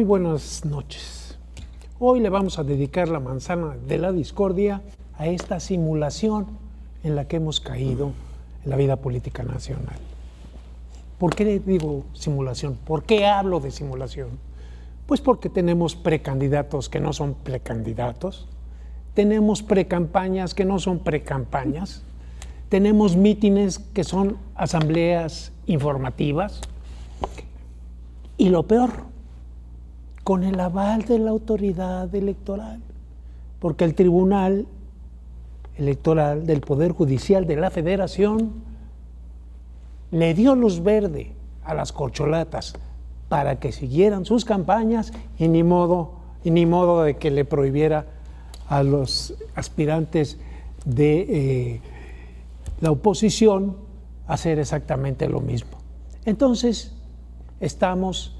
buenas noches. Hoy le vamos a dedicar la manzana de la discordia a esta simulación en la que hemos caído en la vida política nacional. ¿Por qué digo simulación? ¿Por qué hablo de simulación? Pues porque tenemos precandidatos que no son precandidatos, tenemos precampañas que no son precampañas, tenemos mítines que son asambleas informativas y lo peor, con el aval de la autoridad electoral, porque el Tribunal Electoral del Poder Judicial de la Federación le dio luz verde a las corcholatas para que siguieran sus campañas y ni modo de que le prohibiera a los aspirantes de la oposición hacer exactamente lo mismo. Entonces, estamos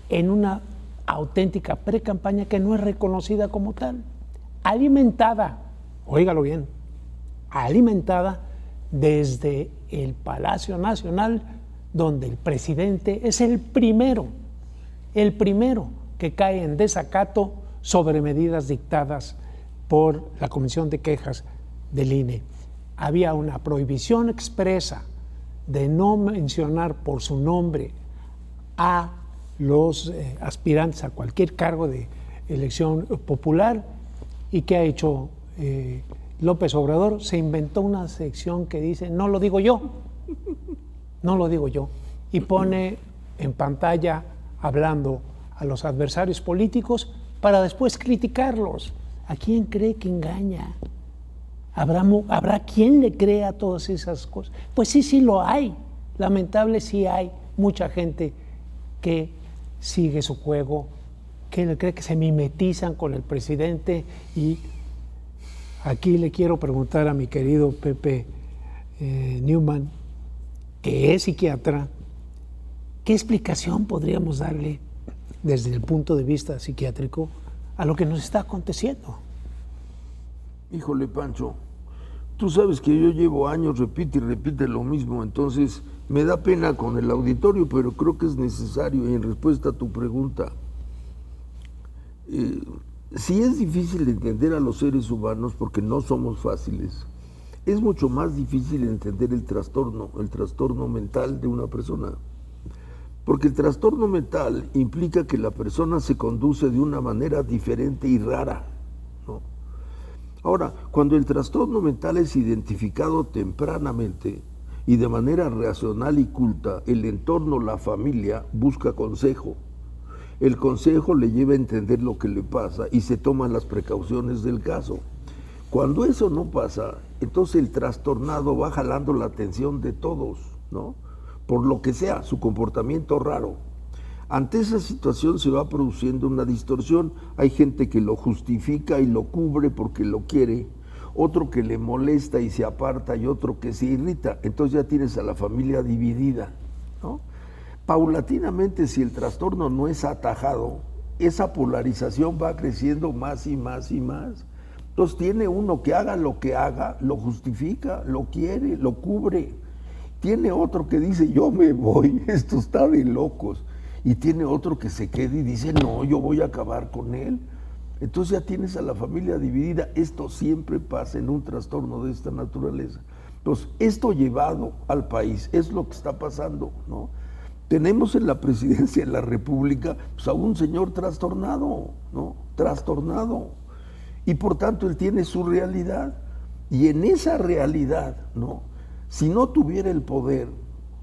en una auténtica precampaña que no es reconocida como tal, alimentada, óigalo bien, alimentada desde el Palacio Nacional, donde el presidente es el primero que cae en desacato sobre medidas dictadas por la Comisión de Quejas del INE. Había una prohibición expresa de no mencionar por su nombre a los aspirantes a cualquier cargo de elección popular. ¿Y qué ha hecho López Obrador? Se inventó una sección que dice, no lo digo yo, y pone en pantalla hablando a los adversarios políticos para después criticarlos. ¿A quién cree que engaña? ¿Habrá quien le crea a todas esas cosas? Pues sí lo hay. Lamentable, sí hay mucha gente que sigue su juego, que le cree que se mimetizan con el presidente. Y aquí le quiero preguntar a mi querido Pepe Newman, que es psiquiatra, ¿qué explicación podríamos darle desde el punto de vista psiquiátrico a lo que nos está aconteciendo? Híjole, Pancho, tú sabes que yo llevo años, repite y repite lo mismo, entonces me da pena con el auditorio, pero creo que es necesario. Y en respuesta a tu pregunta, si es difícil entender a los seres humanos porque no somos fáciles, es mucho más difícil entender el trastorno mental de una persona. Porque el trastorno mental implica que la persona se conduce de una manera diferente y rara, ¿no? Ahora, cuando el trastorno mental es identificado tempranamente y de manera racional y culta, el entorno, la familia, busca consejo. El consejo le lleva a entender lo que le pasa y se toman las precauciones del caso. Cuando eso no pasa, entonces el trastornado va jalando la atención de todos, ¿no? Por lo que sea, su comportamiento raro. Ante esa situación se va produciendo una distorsión. Hay gente que lo justifica y lo cubre porque lo quiere, otro que le molesta y se aparta y otro que se irrita. Entonces ya tienes a la familia dividida, ¿no? Paulatinamente, si el trastorno no es atajado, esa polarización va creciendo más y más y más. Entonces tiene uno que haga lo que haga, lo justifica, lo quiere, lo cubre. Tiene otro que dice, yo me voy, esto está de locos. Y tiene otro que se queda y dice, no, yo voy a acabar con él. Entonces ya tienes a la familia dividida. Esto siempre pasa en un trastorno de esta naturaleza. Entonces, esto llevado al país es lo que está pasando, ¿no? Tenemos en la presidencia de la República pues, a un señor trastornado, ¿no? Trastornado. Y por tanto él tiene su realidad. Y en esa realidad, ¿no? Si no tuviera el poder,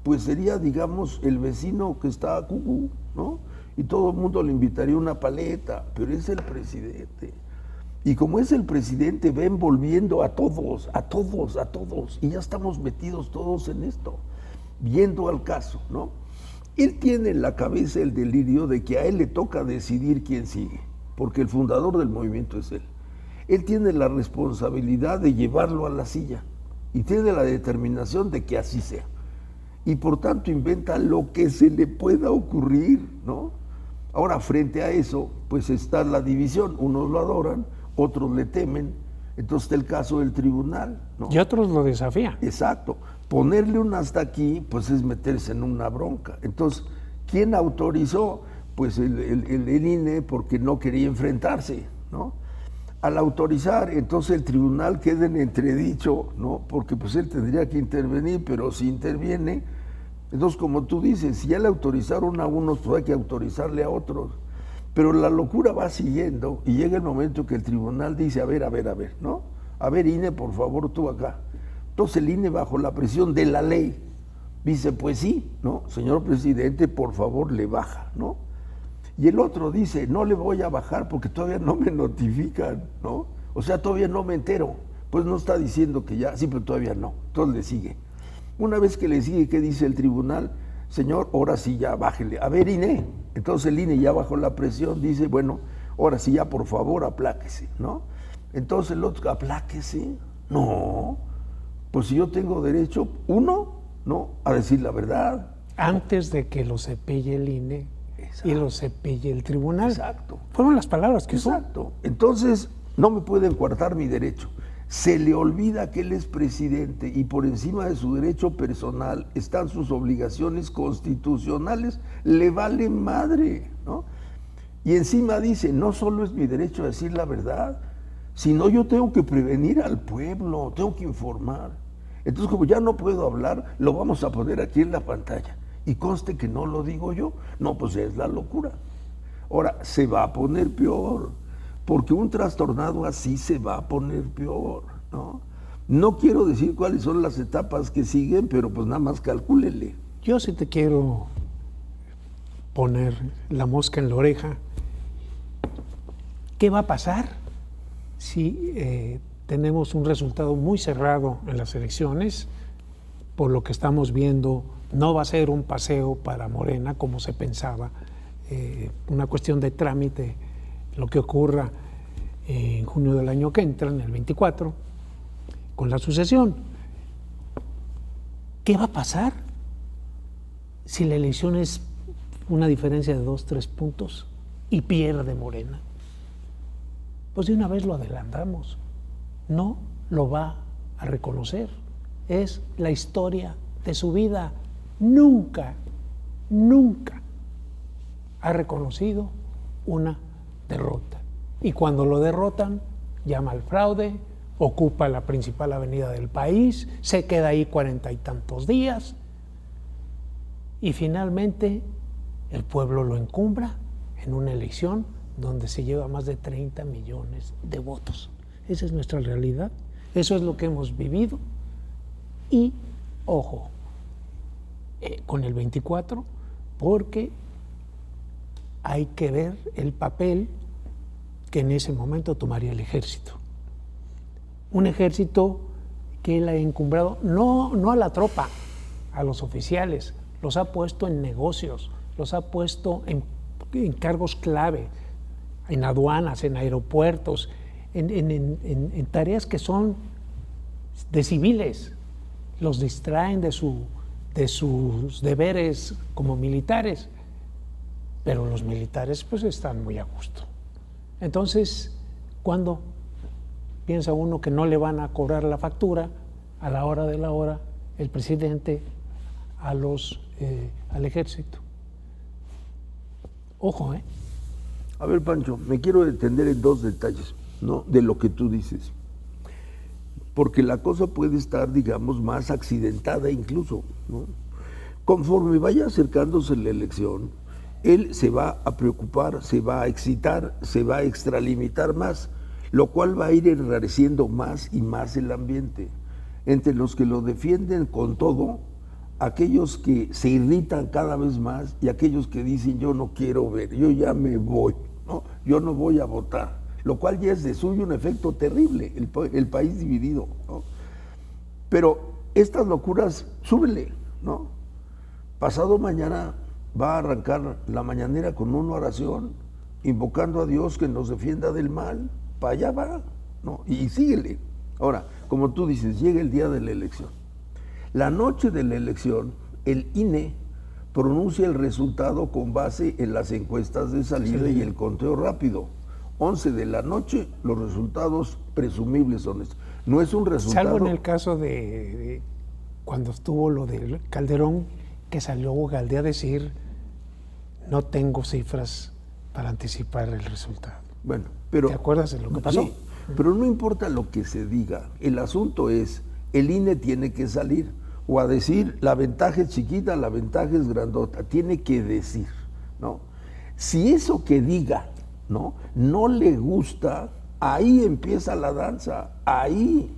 pues sería, digamos, el vecino que está a cucú, ¿no? Y todo el mundo le invitaría una paleta, pero es el presidente. Y como es el presidente, va envolviendo a todos, y ya estamos metidos todos en esto, viendo al caso, ¿no? Él tiene en la cabeza el delirio de que a él le toca decidir quién sigue, porque el fundador del movimiento es él. Él tiene la responsabilidad de llevarlo a la silla y tiene la determinación de que así sea. Y por tanto inventa lo que se le pueda ocurrir, ¿no? Ahora, frente a eso, pues está la división. Unos lo adoran, otros le temen. Entonces está el caso del tribunal, ¿no? Y otros lo desafían. Exacto. Ponerle un hasta aquí, pues es meterse en una bronca. Entonces, ¿quién autorizó? pues el INE porque no quería enfrentarse, ¿no? Al autorizar, entonces el tribunal queda en entredicho, ¿no? Porque pues él tendría que intervenir, pero si interviene, entonces como tú dices, si ya le autorizaron a unos, pues hay que autorizarle a otros. Pero la locura va siguiendo y llega el momento que el tribunal dice, a ver, ¿no? A ver, INE, por favor, tú acá. Entonces el INE, bajo la presión de la ley, dice, pues sí, ¿no? Señor presidente, por favor, le baja, ¿no? Y el otro dice, no le voy a bajar porque todavía no me notifican, ¿no? O sea, todavía no me entero. Pues no está diciendo que ya, sí, pero todavía no. Entonces le sigue. Una vez que le sigue, ¿qué dice el tribunal? Señor, ahora sí ya bájele. A ver, INE. Entonces el INE ya bajo la presión dice, bueno, ahora sí ya por favor apláquese, ¿no? Entonces el otro, apláquese. No, pues si yo tengo derecho, uno, ¿no? A decir la verdad. Antes de que lo cepille el INE. Exacto. Y lo cepille el tribunal. Exacto. Fueron las palabras que usó. Exacto. Entonces, no me pueden coartar mi derecho. Se le olvida que él es presidente y por encima de su derecho personal están sus obligaciones constitucionales. Le vale madre, ¿no? Y encima dice, no solo es mi derecho a decir la verdad, sino yo tengo que prevenir al pueblo, tengo que informar. Entonces, como ya no puedo hablar, lo vamos a poner aquí en la pantalla. Y conste que no lo digo yo, no, pues es la locura. Ahora, se va a poner peor, porque un trastornado así se va a poner peor, ¿no? No quiero decir cuáles son las etapas que siguen, pero pues nada más calcúlele. Yo sí te quiero poner la mosca en la oreja. ¿Qué va a pasar si tenemos un resultado muy cerrado en las elecciones? Por lo que estamos viendo, no va a ser un paseo para Morena como se pensaba, una cuestión de trámite, lo que ocurra en junio del año que entra, en el 24, con la sucesión. ¿Qué va a pasar si la elección es una diferencia de 2-3 puntos y pierde Morena? Pues de una vez lo adelantamos, no lo va a reconocer. Es la historia de su vida. Nunca ha reconocido una derrota. Y cuando lo derrotan, llama al fraude, ocupa la principal avenida del país, se queda ahí 40 y tantos días y finalmente el pueblo lo encumbra en una elección donde se lleva más de 30 millones de votos. Esa es nuestra realidad, eso es lo que hemos vivido y, ojo, con el 24, porque hay que ver el papel que en ese momento tomaría el ejército. Un ejército que él ha encumbrado, no a la tropa, a los oficiales, los ha puesto en negocios, los ha puesto en cargos clave, en aduanas, en aeropuertos, en tareas que son de civiles, los distraen de sus deberes como militares, pero los militares pues están muy a gusto. Entonces, ¿cuándo piensa uno que no le van a cobrar la factura a la hora de la hora el presidente al ejército? Ojo, ¿eh? A ver, Pancho, me quiero detener en dos detalles, ¿no? De lo que tú dices. Porque la cosa puede estar, digamos, más accidentada incluso, ¿no? Conforme vaya acercándose la elección, él se va a preocupar, se va a excitar, se va a extralimitar más, lo cual va a ir enrareciendo más y más el ambiente. Entre los que lo defienden con todo, aquellos que se irritan cada vez más y aquellos que dicen yo no quiero ver, yo ya me voy, ¿no? Yo no voy a votar, lo cual ya es de suyo un efecto terrible, el país dividido, ¿no? Pero estas locuras, súbele, ¿no? Pasado mañana va a arrancar la mañanera con una oración, invocando a Dios que nos defienda del mal, para allá va, ¿no? Y síguele. Ahora, como tú dices, llega el día de la elección. La noche de la elección, el INE pronuncia el resultado con base en las encuestas de salida y el conteo rápido. 11 de la noche, los resultados presumibles son estos. No es un resultado... Salvo en el caso de cuando estuvo lo del Calderón, que salió Ugalde a decir, no tengo cifras para anticipar el resultado. Bueno, pero... ¿Te acuerdas de lo que pasó? Sí, pero no importa lo que se diga. El asunto es, el INE tiene que salir o a decir, la ventaja es chiquita, la ventaja es grandota. Tiene que decir, ¿no? Si eso que diga, no le gusta, ahí empieza la danza, ahí.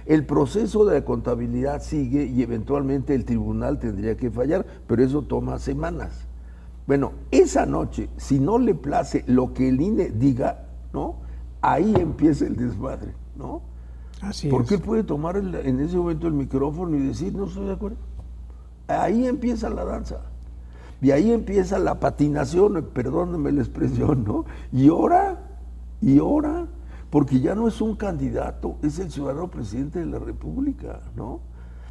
El proceso de la contabilidad sigue y eventualmente el tribunal tendría que fallar, pero eso toma semanas. Bueno, esa noche, si no le place lo que el INE diga, ahí empieza el desmadre, ¿no? Así es. Porque él puede tomar en ese momento el micrófono y decir, no estoy de acuerdo. Ahí empieza la danza. Y ahí empieza la patinación, perdónenme la expresión, ¿no? Y ahora, porque ya no es un candidato, es el ciudadano presidente de la República, ¿no?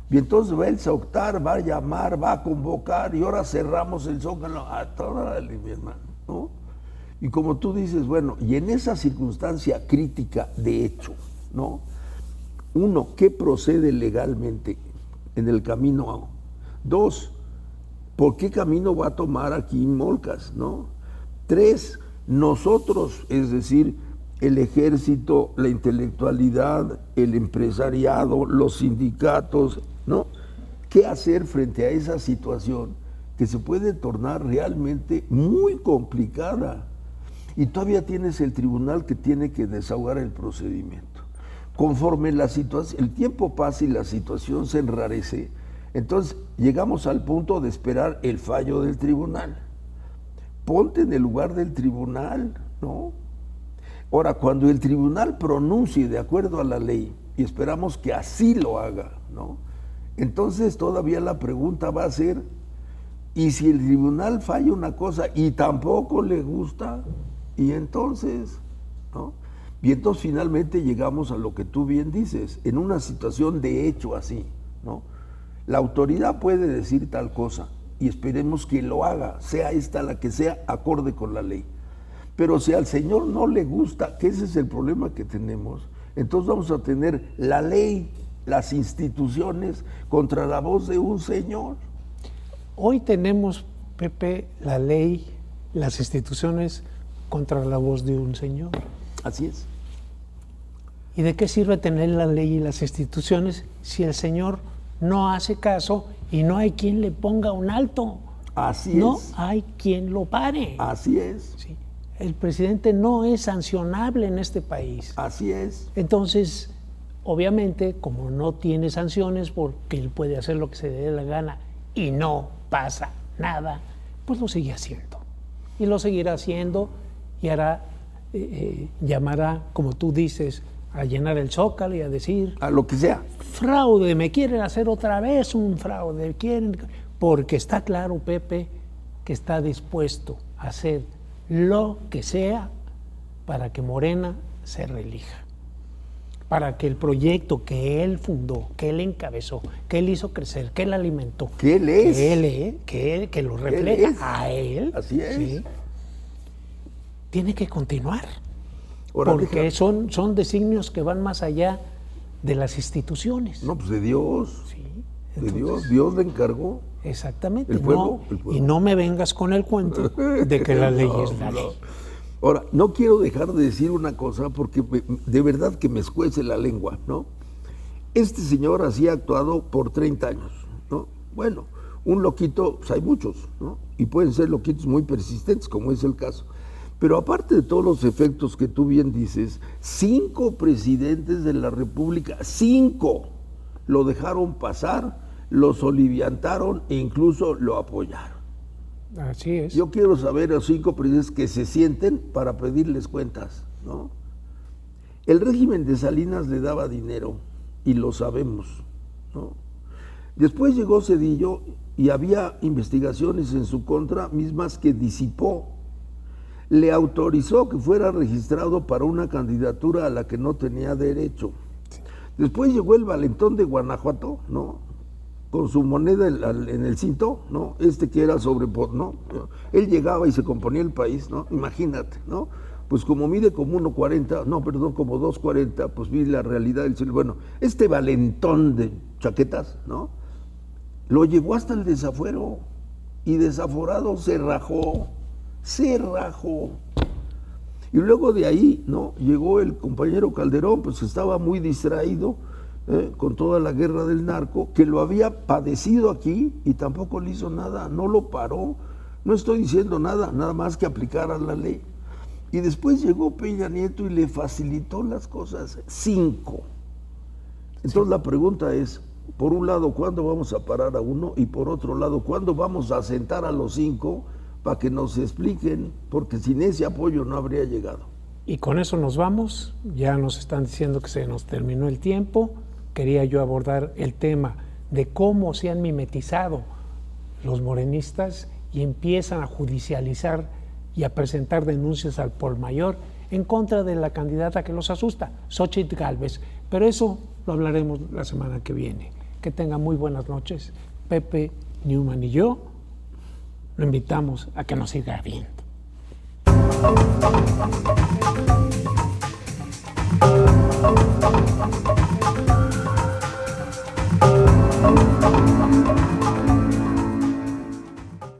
Y entonces va a exhortar, va a llamar, va a convocar, y ahora cerramos el Zócalo a toda mi hermano, ¿no? Y como tú dices, bueno, y en esa circunstancia crítica de hecho, ¿no? Uno, ¿qué procede legalmente en el camino? Dos, ¿por qué camino va a tomar aquí Molcas, no? Tres, nosotros, es decir, el ejército, la intelectualidad, el empresariado, los sindicatos, ¿no? ¿Qué hacer frente a esa situación que se puede tornar realmente muy complicada? Y todavía tienes el tribunal que tiene que desahogar el procedimiento. Conforme la situación, el tiempo pasa y la situación se enrarece, entonces llegamos al punto de esperar el fallo del tribunal. Ponte en el lugar del tribunal, ¿no? Ahora, cuando el tribunal pronuncie de acuerdo a la ley, y esperamos que así lo haga, ¿no? Entonces todavía la pregunta va a ser, ¿y si el tribunal falla una cosa y tampoco le gusta? Y entonces, ¿no? Y entonces finalmente llegamos a lo que tú bien dices, en una situación de hecho así, ¿no? La autoridad puede decir tal cosa y esperemos que lo haga, sea esta la que sea, acorde con la ley. Pero si al señor no le gusta, que ese es el problema que tenemos, entonces vamos a tener la ley, las instituciones contra la voz de un señor. Hoy tenemos, Pepe, la ley, las instituciones contra la voz de un señor. Así es. ¿Y de qué sirve tener la ley y las instituciones si el señor no hace caso y no hay quien le ponga un alto? Así no es. hay quien lo pare. Así es. Sí. El presidente no es sancionable en este país. Así es. Entonces, obviamente, como no tiene sanciones porque él puede hacer lo que se le dé la gana y no pasa nada, pues lo sigue haciendo. Y lo seguirá haciendo y hará, llamará, como tú dices, a llenar el Zócalo y a decir... A lo que sea. Fraude, me quieren hacer otra vez un fraude, porque está claro, Pepe, que está dispuesto a hacer lo que sea para que Morena se reelija, para que el proyecto que él fundó, que él encabezó, que él hizo crecer, que él alimentó, que él es, que lo refleja a él, así es, ¿sí? Tiene que continuar. Ahora, porque son designios que van más allá de las instituciones. No, pues de Dios. Sí. Entonces, Dios le encargó. Exactamente. El pueblo. Y no me vengas con el cuento de que la ley es la ley. Ahora, no quiero dejar de decir una cosa porque de verdad que me escuece la lengua, ¿no? Este señor así ha actuado por 30 años, ¿no? Bueno, un loquito, pues hay muchos, ¿no? Y pueden ser loquitos muy persistentes, como es el caso. Pero aparte de todos los efectos que tú bien dices, 5 presidentes de la República, 5 lo dejaron pasar, lo soliviantaron e incluso lo apoyaron. Así es. Yo quiero saber a los 5 presidentes que se sienten para pedirles cuentas, ¿no? El régimen de Salinas le daba dinero y lo sabemos, ¿no? Después llegó Zedillo y había investigaciones en su contra mismas que disipó. Le autorizó que fuera registrado para una candidatura a la que no tenía derecho. Después llegó el valentón de Guanajuato, ¿no? Con su moneda en el cinto, ¿no? Que era ¿no? Él llegaba y se componía el país, ¿no? Imagínate, ¿no? Pues como mide como 1.40, no, perdón, como 2.40, pues vi la realidad del cielo. Bueno, este valentón de chaquetas, ¿no? Lo llevó hasta el desafuero. y desaforado se rajó. Y luego de ahí, ¿no? Llegó el compañero Calderón, pues estaba muy distraído con toda la guerra del narco, que lo había padecido aquí y tampoco le hizo nada, no lo paró. No estoy diciendo nada, nada más que aplicara la ley. Y después llegó Peña Nieto y le facilitó las cosas. 5. Entonces la pregunta es, por un lado, ¿cuándo vamos a parar a uno? Y por otro lado, ¿cuándo vamos a sentar a los 5 para que nos expliquen? Porque sin ese apoyo no habría llegado. Y con eso nos vamos. Ya nos están diciendo que se nos terminó el tiempo. Quería yo abordar el tema de cómo se han mimetizado los morenistas y empiezan a judicializar y a presentar denuncias al por mayor en contra de la candidata que los asusta, Xóchitl Gálvez. Pero eso lo hablaremos la semana que viene. Que tengan muy buenas noches. Pepe Newman y yo lo invitamos a que nos siga viendo.